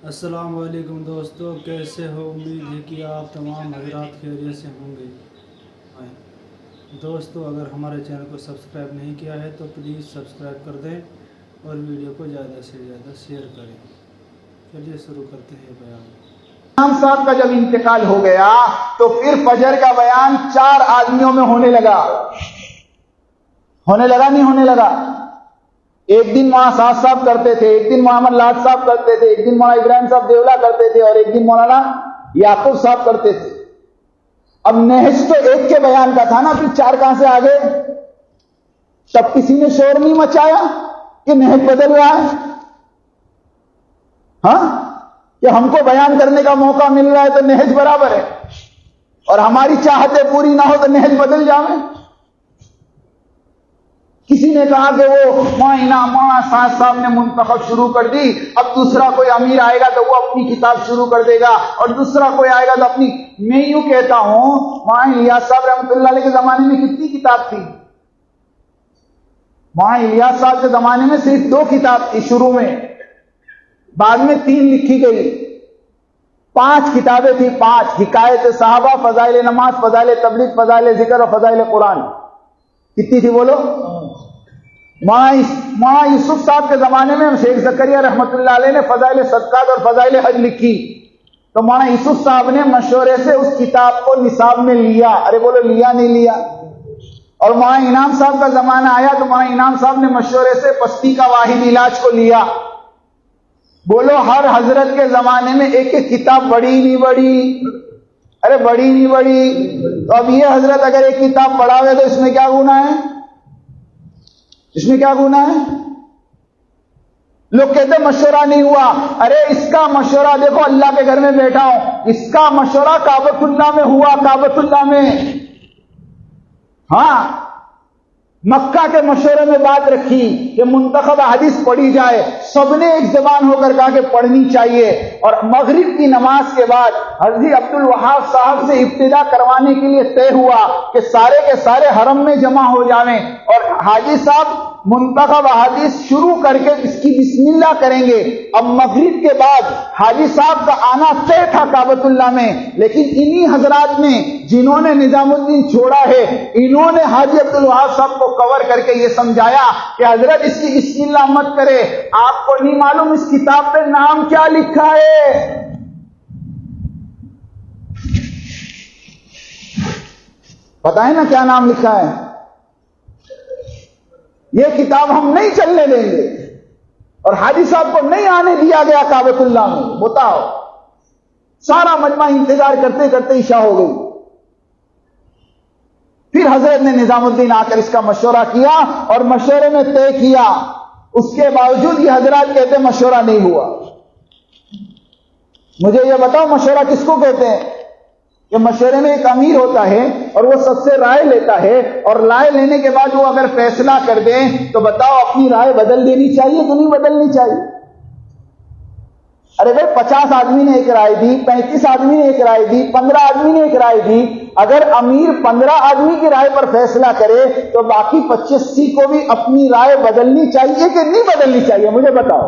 السلام علیکم دوستو، کیسے ہو؟ امید ہے کہ آپ تمام حضرات خیریت سے ہوں گے۔ دوستو، اگر ہمارے چینل کو سبسکرائب نہیں کیا ہے تو پلیز سبسکرائب کر دیں اور ویڈیو کو زیادہ سے زیادہ شیئر کریں۔ چلیے شروع کرتے ہیں بیان۔ امام صاحب کا جب انتقال ہو گیا تو پھر فجر کا بیان 4 آدمیوں میں ہونے لگا نہیں ہونے لگا؟ ایک دن مولانا سعد صاحب کرتے تھے، ایک دن محمد لاڈ صاحب کرتے تھے، ایک دن مولانا ابراہیم صاحب دیولا کرتے تھے، اور ایک دن مولانا یعقوب صاحب کرتے تھے۔ اب نہج تو ایک کے بیان کا تھا نا، پھر 4 کہاں سے آگے؟ تب کسی نے شور نہیں مچایا کہ نہج بدل رہا ہے؟ ہاں، کہ ہم کو بیان کرنے کا موقع مل رہا ہے تو نہج برابر ہے، اور ہماری چاہتیں پوری نہ ہو تو نہج بدل جائے۔ کسی نے کہا کہ وہ مولانا سعد صاحب نے منتخب شروع کر دی، اب دوسرا کوئی امیر آئے گا تو وہ اپنی کتاب شروع کر دے گا، اور دوسرا کوئی آئے گا تو اپنی۔ میں یوں کہتا ہوں، مولانا الیاس صاحب رحمۃ اللہ علیہ کے زمانے میں کتنی کتاب تھی؟ مولانا الیاس صاحب کے زمانے میں صرف 2 کتاب تھی شروع میں، بعد میں 3 لکھی گئی، 5 کتابیں تھی، 5: حکایت صحابہ، فضائل نماز، فضائل تبلیغ، فضائل ذکر اور فضائل قرآن۔ کتنی تھی بولو؟ مولانا یوسف صاحب کے زمانے میں شیخ زکریا رحمۃ اللہ علیہ نے فضائل صدقات اور فضائل حج لکھی، تو مولانا یوسف صاحب نے مشورے سے اس کتاب کو نصاب میں لیا۔ ارے بولو، لیا نہیں لیا؟ اور مولانا انعام صاحب کا زمانہ آیا تو مولانا انعام صاحب نے مشورے سے پستی کا واحد علاج کو لیا۔ بولو، ہر حضرت کے زمانے میں ایک ایک کتاب بڑی نہیں بڑی؟ ارے بڑی نہیں بڑی؟ تو اب یہ حضرت اگر ایک کتاب پڑھا ہوئے تو اس میں کیا گناہ ہے؟ اس میں کیا گناہ ہے؟ لوگ کہتے مشورہ نہیں ہوا۔ ارے اس کا مشورہ دیکھو، اللہ کے گھر میں بیٹھا ہوں، اس کا مشورہ کعبۃ اللہ میں ہوا، کعبۃ اللہ میں۔ ہاں، مکہ کے مشورے میں بات رکھی کہ منتخب حدیث پڑھی جائے، سب نے ایک زبان ہو کر کہا کہ پڑھنی چاہیے، اور مغرب کی نماز کے بعد حضرت عبد الوہاب صاحب سے ابتدا کروانے کے لیے طے ہوا کہ سارے کے سارے حرم میں جمع ہو جائیں، اور حاجی صاحب منتخب حدیث شروع کر کے اس کی بسم اللہ کریں گے۔ اب مغرب کے بعد حاجی صاحب کا آنا طے تھا کعبۃ اللہ میں، لیکن انہی حضرات نے جنہوں نے نظام الدین چھوڑا ہے، انہوں نے حاجی عبد الوہاب صاحب کو کور کر کے یہ سمجھایا کہ حضرت اس کی بسم اللہ مت کرے، آپ کو نہیں معلوم اس کتاب پہ نام کیا لکھا ہے؟ پتہ ہے نا کیا نام لکھا ہے؟ یہ کتاب ہم نہیں چلنے دیں گے، اور حاجی صاحب کو نہیں آنے دیا گیا کعبۃ اللہ میں۔ بتاؤ، سارا مجمع انتظار کرتے کرتے عشاء ہو گئی۔ پھر حضرت نے نظام الدین آ کر اس کا مشورہ کیا اور مشورے میں طے کیا، اس کے باوجود یہ حضرات کہتے مشورہ نہیں ہوا۔ مجھے یہ بتاؤ، مشورہ کس کو کہتے ہیں؟ کہ مشورے میں ایک امیر ہوتا ہے اور وہ سب سے رائے لیتا ہے، اور رائے لینے کے بعد وہ اگر فیصلہ کر دیں تو بتاؤ اپنی رائے بدل دینی چاہیے کہ نہیں بدلنی چاہیے؟ ارے بھائی، 50 آدمی نے ایک رائے دی، 35 آدمی نے ایک رائے دی، 15 آدمی نے ایک رائے دی، اگر امیر 15 آدمی کی رائے پر فیصلہ کرے تو باقی 85 کو بھی اپنی رائے بدلنی چاہیے کہ نہیں بدلنی چاہیے؟ مجھے بتاؤ۔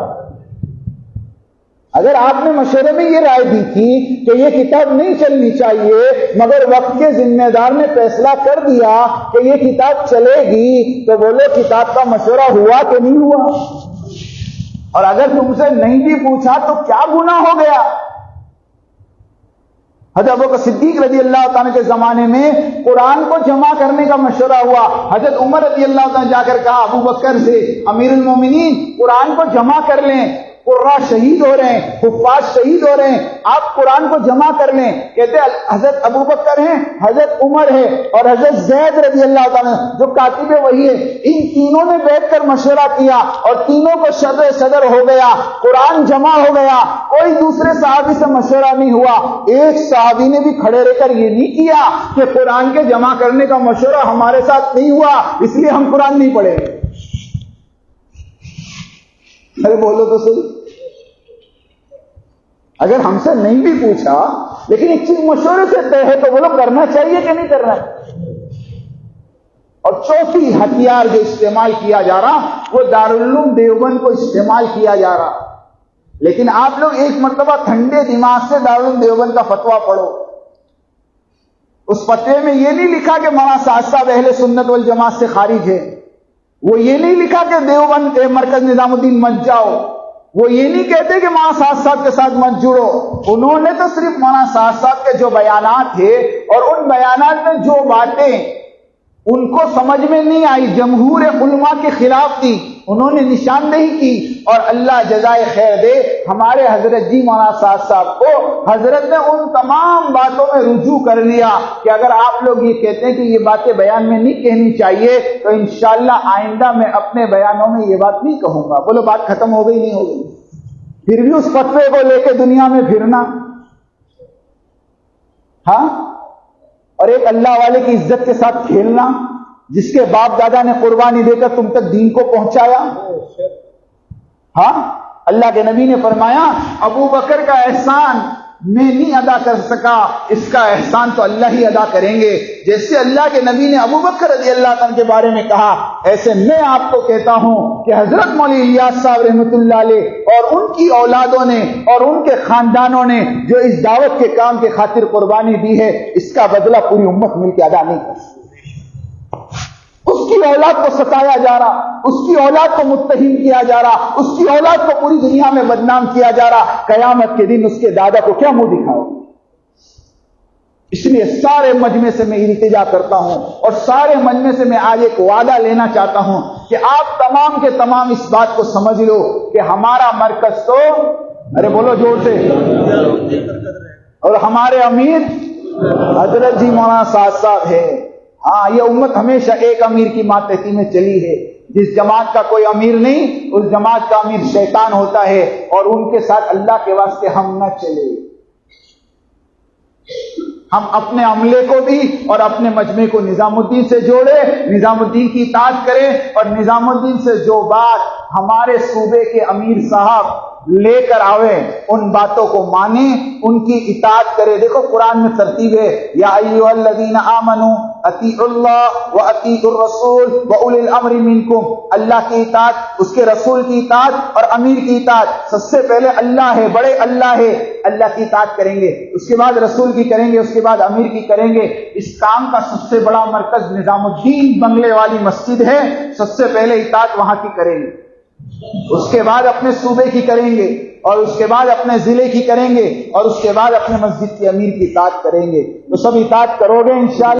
اگر آپ نے مشورے میں یہ رائے دی تھی کہ یہ کتاب نہیں چلنی چاہیے، مگر وقت کے ذمہ دار نے فیصلہ کر دیا کہ یہ کتاب چلے گی، تو بولو کتاب کا مشورہ ہوا کہ نہیں ہوا؟ اور اگر تم سے نہیں بھی پوچھا تو کیا گناہ ہو گیا؟ حضرت ابوبکر صدیق رضی اللہ تعالیٰ کے زمانے میں قرآن کو جمع کرنے کا مشورہ ہوا۔ حضرت عمر رضی اللہ تعالیٰ جا کر کہا ابو بکر سے، امیر المومنین قرآن کو جمع کر لیں، قرآ شہید ہو رہے ہیں، حفاظ شہید ہو رہے ہیں، آپ قرآن کو جمع کر لیں۔ کہتے حضرت ابو بکر ہیں، حضرت عمر ہے، اور حضرت زید رضی اللہ تعالیٰ جو کاتب وحی ہے، ان تینوں نے بیٹھ کر مشورہ کیا اور تینوں کو صدر ہو گیا، قرآن جمع ہو گیا۔ کوئی دوسرے صحابی سے مشورہ نہیں ہوا۔ ایک صحابی نے بھی کھڑے رہ کر یہ نہیں کیا کہ قرآن کے جمع کرنے کا مشورہ ہمارے ساتھ نہیں ہوا اس لیے ہم قرآن نہیں پڑھیں گے۔ ارے بولو تو صحیح، اگر ہم سے نہیں بھی پوچھا لیکن ایک چیز مشورے سے طے ہے تو بولو کرنا چاہیے کہ نہیں کرنا؟ اور چوتھی ہتھیار جو استعمال کیا جا رہا وہ دارالعلوم دیوبند کو استعمال کیا جا رہا۔ لیکن آپ لوگ ایک مرتبہ ٹھنڈے دماغ سے دارالعلوم دیوبند کا فتویٰ پڑھو. اس فتوے میں یہ نہیں لکھا کہ مولانا سعد صاحب اہل سنت والجماعت سے خارج ہے. وہ یہ نہیں لکھا کہ دیوبند مرکز نظام الدین مت جاؤ. وہ یہ نہیں کہتے کہ مولانا سعد صاحب کے ساتھ مت جڑو. انہوں نے تو صرف مولانا سعد صاحب کے جو بیانات تھے اور ان بیانات میں جو باتیں ان کو سمجھ میں نہیں آئی، جمہور علماء کے خلاف تھی، انہوں نے نشاندہی کی. اور اللہ جزائے خیر دے ہمارے حضرت جی مولانا سعد صاحب کو، حضرت نے ان تمام باتوں میں رجوع کر لیا کہ اگر آپ لوگ یہ کہتے ہیں کہ یہ باتیں بیان میں نہیں کہنی چاہیے تو انشاءاللہ آئندہ میں اپنے بیانوں میں یہ بات نہیں کہوں گا. بولو بات ختم ہو گئی نہیں ہو گئی؟ پھر بھی اس فتوے کو لے کے دنیا میں پھرنا، ہاں، اور ایک اللہ والے کی عزت کے ساتھ کھیلنا، جس کے باپ دادا نے قربانی دے کر تم تک دین کو پہنچایا. ہاں، اللہ کے نبی نے فرمایا ابو بکر کا احسان میں نہیں ادا کر سکا، اس کا احسان تو اللہ ہی ادا کریں گے. جیسے اللہ کے نبی نے ابو بکر رضی اللہ عنہ کے بارے میں کہا، ایسے میں آپ کو کہتا ہوں کہ حضرت مولوی الیاس صاحب رحمۃ اللہ علیہ اور ان کی اولادوں نے اور ان کے خاندانوں نے جو اس دعوت کے کام کے خاطر قربانی دی ہے، اس کا بدلہ پوری امت مل کے ادا نہیں کر سکتی. اس کی اولاد کو ستایا جا رہا، اس کی اولاد کو متہم کیا جا رہا، اس کی اولاد کو پوری دنیا میں بدنام کیا جا رہا. قیامت کے دن اس کے دادا کو کیا منہ دکھاؤ؟ اس لیے سارے مجمع سے میں التجا کرتا ہوں اور سارے مجمع سے میں آج ایک وعدہ لینا چاہتا ہوں کہ آپ تمام کے تمام اس بات کو سمجھ لو کہ ہمارا مرکز تو، ارے بولو زور سے، اور ہمارے امیر حضرت جی مولانا سعد صاحب ہے. ہاں، یہ امت ہمیشہ ایک امیر کی ماتحتی میں چلی ہے. جس جماعت کا کوئی امیر نہیں، اس جماعت کا امیر شیطان ہوتا ہے، اور ان کے ساتھ اللہ کے واسطے ہم نہ چلے. ہم اپنے عملے کو بھی اور اپنے مجمع کو نظام الدین سے جوڑے، نظام الدین کی اطاعت کریں، اور نظام الدین سے جو بات ہمارے صوبے کے امیر صاحب لے کر آوے ان باتوں کو مانیں، ان کی اطاعت کرے. دیکھو قرآن میں ترتیب ہے، یا ایھا الذین آمنوا اطیعوا اللہ واطیعوا الرسول واولی الامر منکم. اللہ کی اطاعت، اس کے رسول کی اطاعت اور امیر کی اطاعت. سب سے پہلے اللہ ہے، بڑے اللہ ہے، اللہ کی اطاعت کریں گے، اس کے بعد رسول کی کریں گے، اس کے بعد امیر کی کریں گے. اس کام کا سب سے بڑا مرکز نظام الدین بنگلے والی مسجد ہے. سب سے پہلے اطاعت وہاں کی کریں گے، اس کے بعد اپنے صوبے کی کریں گے، اور اس کے بعد اپنے ضلع کی کریں گے، اور اس کے بعد اپنے مسجد کے امیر کی اطاعت کریں گے. تو سب اطاعت کرو گے انشاءاللہ.